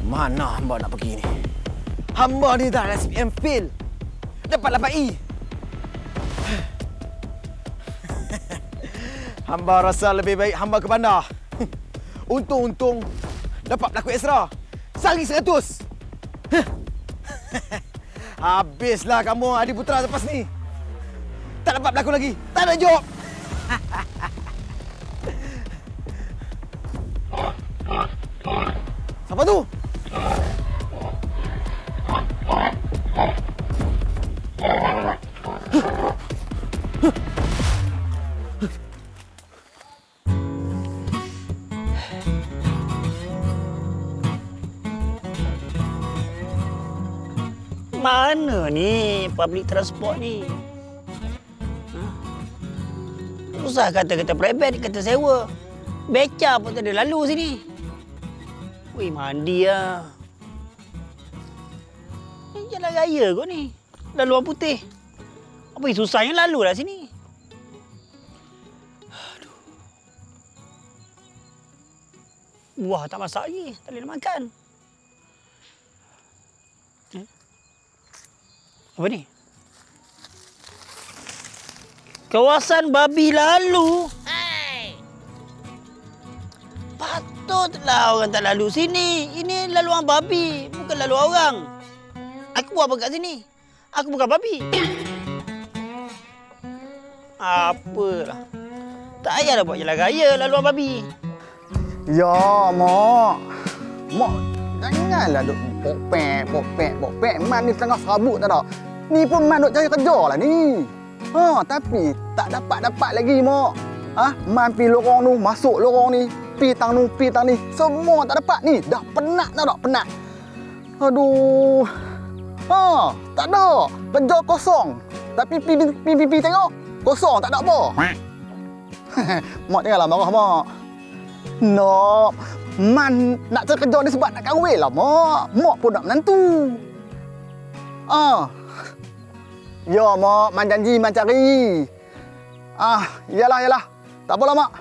Mana hamba nak pergi ni? Hamba ni dah SPM fail. Dapat 8E. Hamba rasa lebih baik hamba ke bandar. Untung-untung dapat berlaku ekstra. Sehari 100. Habislah kamu Adi Putra lepas ni. Tak dapat berlaku lagi. Tak ada job. Siapa tu? Mana ni public transport ni? Susah kata-kata private, kata sewa. Beca pun tak ada lalu sini. Wih, mandi lah. Ni jalan raya kot ni. Laluan putih. Apa yang susahnya lalu lah sini. Aduh. Buah tak masak lagi. Tak boleh nak makan. Apa ni? Kawasan babi lalu. Hey. Patutlah orang tak lalu sini. Ini laluan babi, bukan lalu orang. Aku buat apa kat sini? Aku bukan babi. Apalah. Tak payahlah buat jalan raya laluan babi. Ya, Mak. Mak, janganlah duk pok-pek. Man ni setengah serabut tak tak? Ni pun Man duk cari kerja lah ni. Tapi tak dapat lagi, Mak. Man pi lorong tu, masuk lorong ni. Pi tang ni. Semua tak dapat ni. Dah penat tak tak? Penat. Aduh. Tak ada. Kerja kosong. Tapi pi tengok. Kosong, tak ada apa. Mak janganlah marah, Mak. Nak. Man nak cari kerja ni sebab nak kahwin lah, Mak. Mak pun nak menantu. Ya, Mak. Man janji, Man cari. Yalah. Tak apalah, Mak.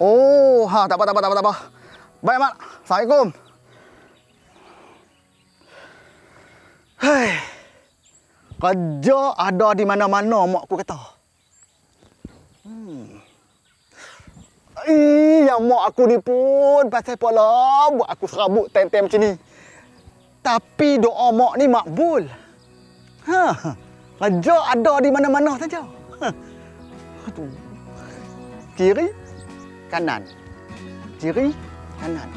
Oh, tak apa. Baik, Mak. Assalamualaikum. Hei. Kerja ada di mana-mana, Mak aku kata. Yang Mak aku ni pun pasal pola buat aku serabut time-time macam ni. Tapi doa Mak ni makbul. Kerja ada di mana-mana saja. Aduh. Kiri, kanan. Kiri, kanan.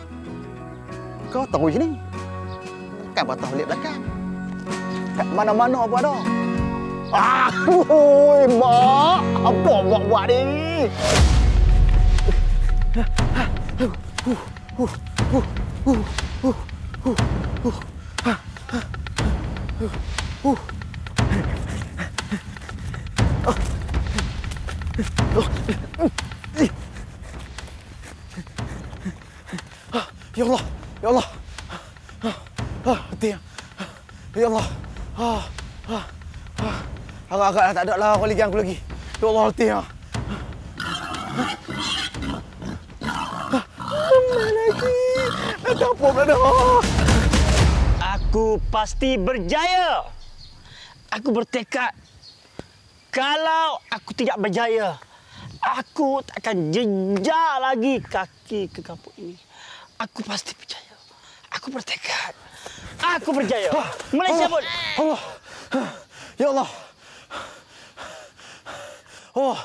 Kau tahu sini. Kan patah balik belakang. Kat mana-mana apa ada. Mak. Apa Mak buat ni? Ya Allah. Hati. Ya Allah. Agak-agak tak ada lah kolega aku lagi. Ya Allah, hati. Mana lagi? Ada apa berada? Aku pasti berjaya. Aku bertekad. Kalau aku tidak berjaya, aku tak akan jejak lagi kaki ke kampung ini. Aku pasti berjaya. Aku bertekad. Aku berjaya. Malaysia pun. Allah. Ya Allah. Oh.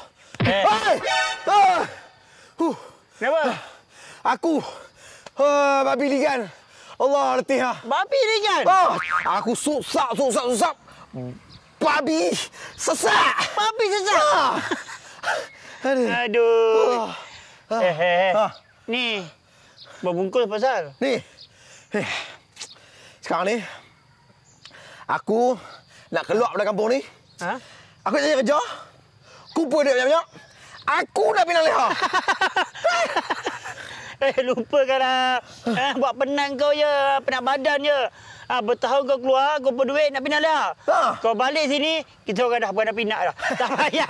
Kenapa? Aku babi ligan. Allah letih. Babi ligan? Aku susah. Babi sesak. Babi sesak? Aduh. Ni. Berbungkus pasal? Ni. Sekarang ni aku nak keluar dari kampung ni. Aku nak cari kerja. Kumpul duit banyak-banyak. Aku nak pindah Leha. Lupakanlah. Buat penat kau je. Penat badan je. Bertahun kau keluar, kumpul duit nak pindah Leha. Kau balik sini, kita orang dah nak pindah dah. Tak payah.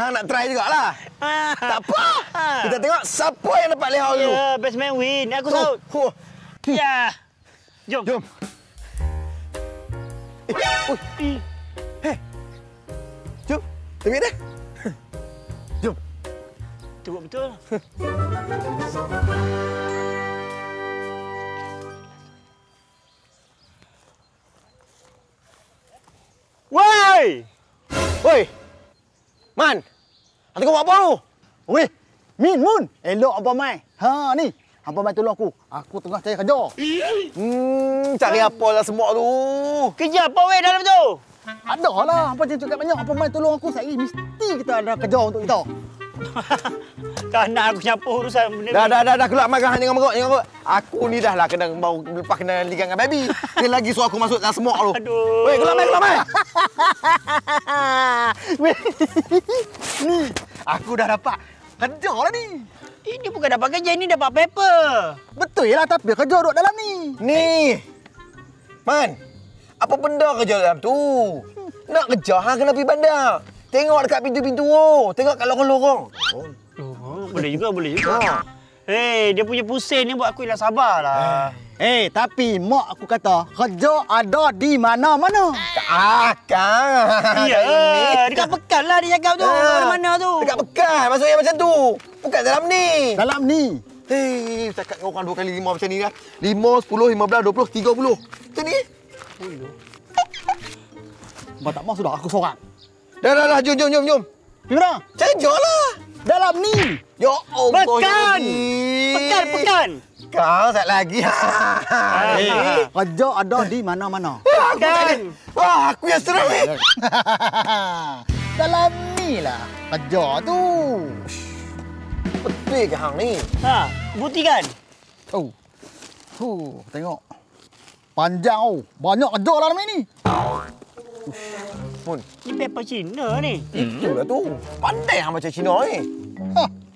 Hang nak try jugalah. Tak apa. Kita tengok siapa yang dapat lehau dulu. Ya, best man win. Aku saut. Ya. Jom. Jom. Hei. Jom. Tengok dia. Jom. Teruk betul. Woi! Oi. Man. Hang tengok apa tu? Weh, Min, Mun. Elok apa mai? Ha ni. Apa mai tolong aku? Aku tengah cari kerja. Cari apa lah semua tu? Kerja apa weh dalam tu? Ada lah. Apa cakap banyak. Apa mai tolong aku? Saya mesti kita ada kerja untuk kita. Tak nak aku campur urusan benda ni. Dah keluar makan hang tengok. Aku ni dah lah baru lepas kena ligang dengan baby. Dia lagi suruh aku masuk dalam semok tu. Aduh. Weh, keluar mai. Ni, aku dah dapat kerja lah ni. Ini bukan dapat kerja, ini dapat paper. Betul lah, tapi kerja duduk dalam ni. Ni. Man. Apa benda kerja dalam tu? Nak kerja hang kena pergi bandar. Tengok dekat pintu-pintu tu. Tengok kat lorong-lorong. Boleh juga. Hei, dia punya pusing ni buat aku hilang sabar lah. Tapi mak aku kata kerja ada di mana-mana. Kang. Ya, dekat pekan lah dia cakap tu. Mana tu? Dekat pekan. Maksudnya macam tu. Bukan dalam ni. Dalam ni. Hei, cakap dengan orang 2 kali 5 macam ni dah. 5, 10, 15, 20, 30. Macam ni. Abang tak mau sudah, aku seorang. Dah. Jom. Pergi mana? Cari kerja lah. Dalam ni. Ya Allah. Pekan. Kau tak lagi. Kerja ada di mana-mana. Pekan. Wah, aku yang seram ni. Dalam ni lah kerja tu. Betul ke hang ni? Buktikan. Tengok. Panjang oh. Banyak kerja dalam ni. Mun. Ni paper Cina ni. Itulah tu. Pandai hang macam Cina ni.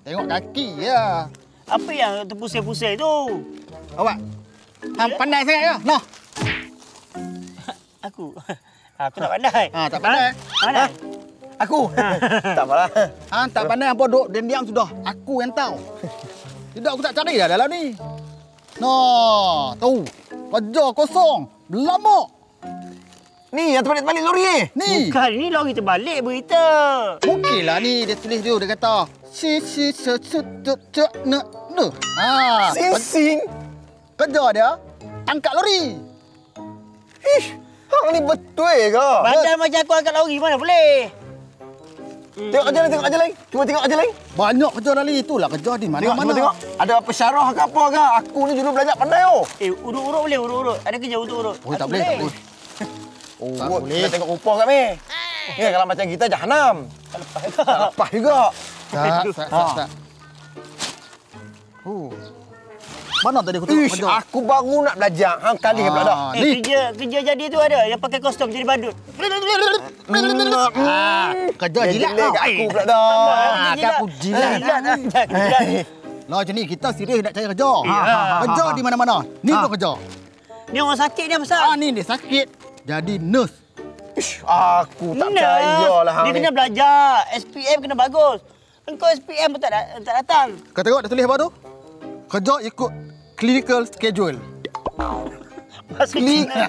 Tengok kaki ya. Apa yang terpusing-pusing tu? Awak. Hang pandai sangat ke? Noh. Aku tak pandai. Tak pandai. Pandai. Aku. Tak apalah. Hang tak pandai apa duk diam sudah. Aku yang tahu. Tidak aku tak cari dah dalam ni. Noh, tu. Kerja kosong. Lama. Ni yang terbalik-balik lori ni. Ni. Bukan, ni lori terbalik berita. Okeylah ni dia tulis dia kata si ne. Sing. Kerja dia angkat lori. Ish, hang ni betul ke? Badan macam aku angkat lori mana boleh? Tengok aja lain. Cuba tengok aja lain. Banyak kerja dari itulah kerja di mana-mana. Tengok. Ada pesyarah ke apa ke? Aku ni dulu belajar pandai oh. Urut-urut boleh, urut-urut. Ada kerja urut-urut. Oh, tak boleh. Tak boleh. Kita tengok rupa kat ni. Ya, kalau macam kita jahanam. Tak lepas juga. Tak. Mana tadi aku tengok kerja? Aku baru nak belajar. Hang kali pula dah. Kerja jadi tu ada yang pakai kostum jadi badut. Kerja jilat aku pula dah. Aku jilat. Lah macam ni kita serius nak cari kerja. Kerja di mana-mana. Ni pun kerja. Ni orang sakit ni besar. Ni dia sakit. Jadi nurse. Aku tak percayalah hang Dia ni. kena belajar. SPM kena bagus. Engkau SPM pun tak datang. Kau tengok dah tulis apa tu? Kerja ikut clinical schedule. Bahasa Cina.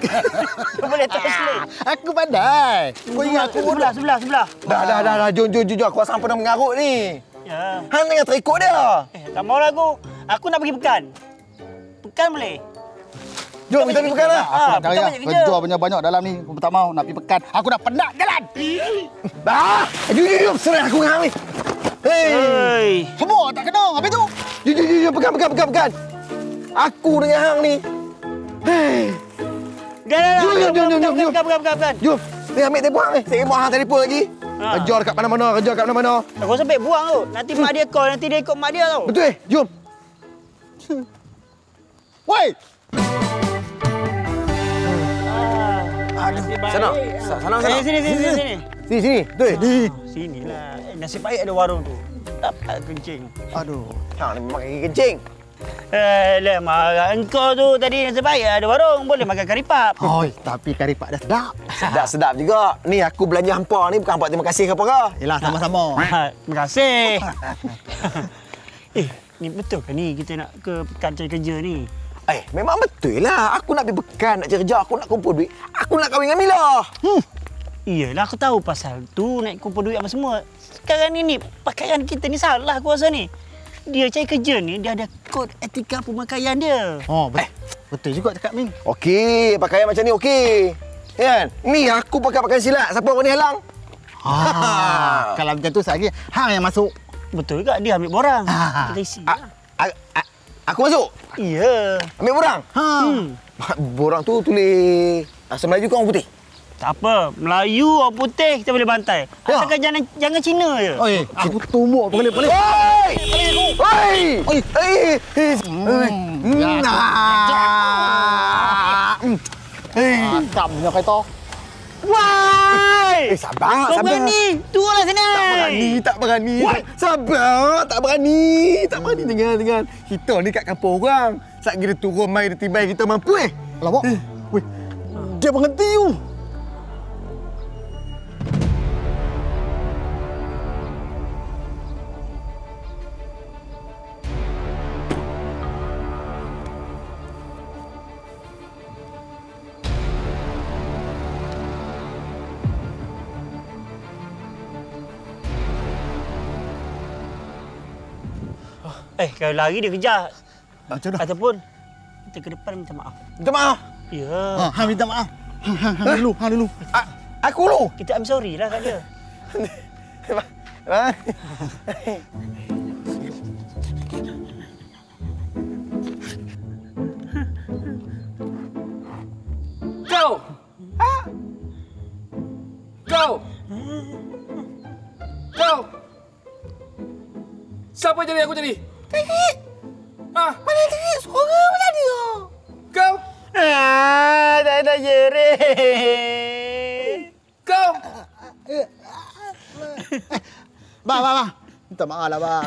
Boleh translate. Aku pandai. Kau ingat aku Sebelah. Dah. Jom. Aku rasa hang pernah mengarut ni. Ya. Hang tengah terikut dia. Tak maulah aku. Aku nak pergi pekan. Pekan boleh? Jom kita pergi pekan lah. Aku nak cari kerja banyak-banyak dalam ni. Aku tak mau nak pergi pekan. Aku dah penat jalan. Jom. Serang aku dengan hang ni. Hei. Semua tak kena. Habis tu. Jom. Pekan. Aku dengan hang ni. Hei. Dah. Jom. Pekan. Jom. Ni ambil telefon hang ni. Saya mak hang telefon lagi. Kerja dekat mana-mana. Aku sampai buang tu. Nanti mak dia call. Nanti dia ikut mak dia tau. Betul jom. Woi. Sana. Sini. Sini. Betul. Sinilah. Nasib baik ada warung tu. Dapat kencing. Aduh. Hang ni memang kaki kencing. Lah, marah engkau tu tadi nasib baik ada warung. Boleh makan karipap. Oi, tapi karipak dah sedap. Sedap juga. Ni aku belanja hampa ni bukan hampa terima kasih ke apa ke? Yelah, sama-sama. Terima kasih. Ni betul ke ni kita nak ke pekan cari kerja ni? Memang betul lah. Aku nak pergi bekan, nak cari kerja, aku nak kumpul duit. Aku nak kahwin dengan Mila. Iyalah, aku tahu pasal tu nak kumpul duit apa semua. Sekarang ni pakaian kita ni salah aku rasa ni. Dia cari kerja ni, dia ada kod etika pemakaian dia. Oh, betul juga cakap Min. Okey, pakaian macam ni okey. Kan? Ni aku pakai pakaian silat. Siapa orang ni halang? Kalau macam tu sekali hang yang masuk. Betul juga, dia ambil borang. Kita isi. Aku masuk? Ya. Ambil borang? Borang tu tulis asal Melayu ke orang putih? Tak apa, Melayu orang putih kita boleh bantai. Asalkan jangan Cina je. Oi, aku tumbuk boleh. Oi! Oi! Mantap punya kereta. Wai! Sabar. Kau berani? Turunlah sana. Tak berani. Sabar, tak berani. Dengar. Kita ni kat kampung orang. Saat kita turun main di tibai kita mampu Alamak. Weh. Dia berhenti tu. Kalau lari dia kejar. Macam mana? Ataupun kita ke depan minta maaf. Minta maaf. Ya. Hang minta maaf. Hang dulu. Aku dulu. Kita I'm sorry lah kat dia. Kau! Siapa jadi aku jadi? Tinggi. Mana tinggi? Suara macam dia. Kau! Tak ada jere. Kau! Bang. Minta maaf lah bang.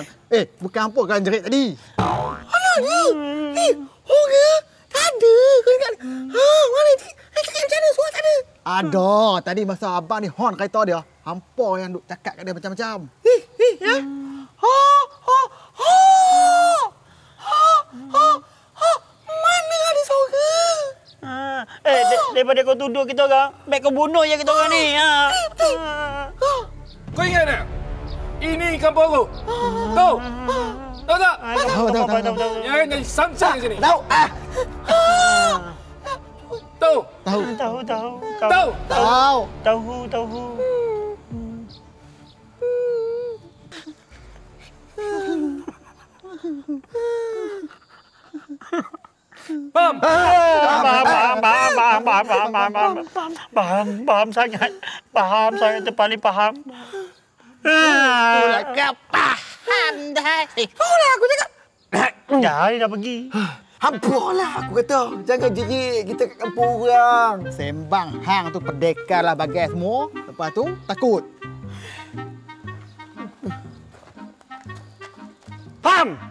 Bukan apa kan jerit tadi. Alah ni. Orang tak ada. Kau ingat. Mana tinggi? Tinggi macam mana? Suara tak ada. Ada. Tadi masa abang ni horn kereta dia. Hampa yang duk cakap kat dia macam-macam. Ya. Mana ada suara? Daripada kau tuduh kita orang, baik kau bunuh je kita orang ni. Kau ingat tak? Ini kampung aku. Tahu? Tahu tak? Tahu. Jangan jadi samsang di sini. Tahu. Tahu? Tahu. Faham sangat. Itu paling faham. Itulah kau faham dah. Itulah aku cakap. Dah, dia dah pergi. Hampalah aku kata. Jangan jerit kita kat kampung orang. Sembang hang tu pendekar lah bagai semua. Lepas tu takut. Faham?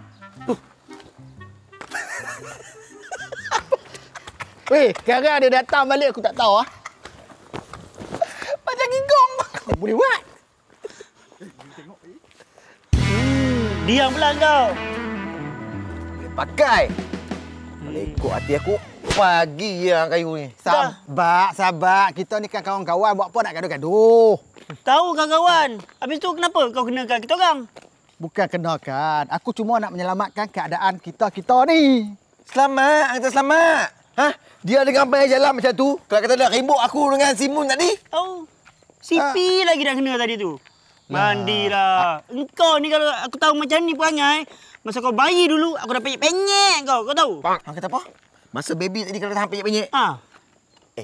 Weh, sekarang dia datang balik aku tak tahu ah. Macam gigong. Boleh buat. Diam pula kau. Pakai. Ikut hati aku. Pagi yang kayu ni. Sabar. Kita ni kan kawan-kawan. Buat apa nak gaduh-gaduh? Tahu kawan-kawan. Habis tu kenapa kau kenakan kita orang? Bukan kenakan. Aku cuma nak menyelamatkan keadaan kita ni. Selamat. Kita selamat. Dia dengan apa yang jalan macam tu. Kalau kata nak rembuk aku dengan Simun tadi. Tahu. Sipi lagi dah kena tadi tu. Mandilah. Engkau ni kalau aku tahu macam ni perangai. Masa kau bayi dulu, aku dah penyek-penyek kau. Kau tahu? Hang kata apa? Masa baby tadi kalau hang penyek-penyek.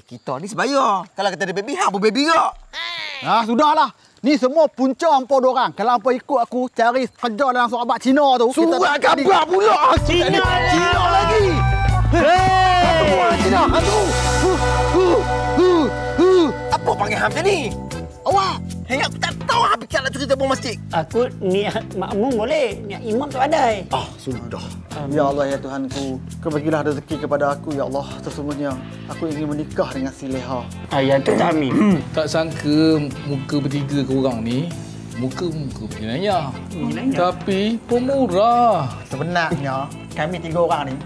Kita ni sebaya. Kalau kata ada baby, hang pun baby ke? Sudahlah. Ni semua punca hampa dorang. Kalau hampa ikut aku cari kerja dalam surat Cina tu. Surat khabar pula. Cina lagi. Cina. Apa panggil hang macam ni? Awak. Hanya aku tak tahu habis nak cerita bom masjid. Aku niat makmum boleh. Niat imam tak pandai. Sudah. Ya Allah ya Tuhanku, Kau bagilah rezeki kepada aku ya Allah. Sesungguhnya aku ingin menikah dengan si Leha. Ya tu kami. Tak sangka muka bertiga korang ni muka penyanyi. Tapi pemurah. Sebenarnya kami 3 orang ni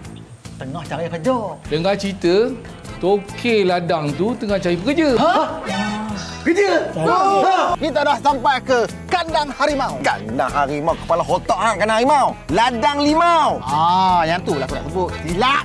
tengah cari kerja. Dengar cerita Tokek ladang tu tengah cari pekerja. Kerja? Kita dah sampai ke kandang harimau. Kandang harimau, kepala otak hang kandang harimau. Ladang limau. Yang tu lah aku nak sebut. Silap.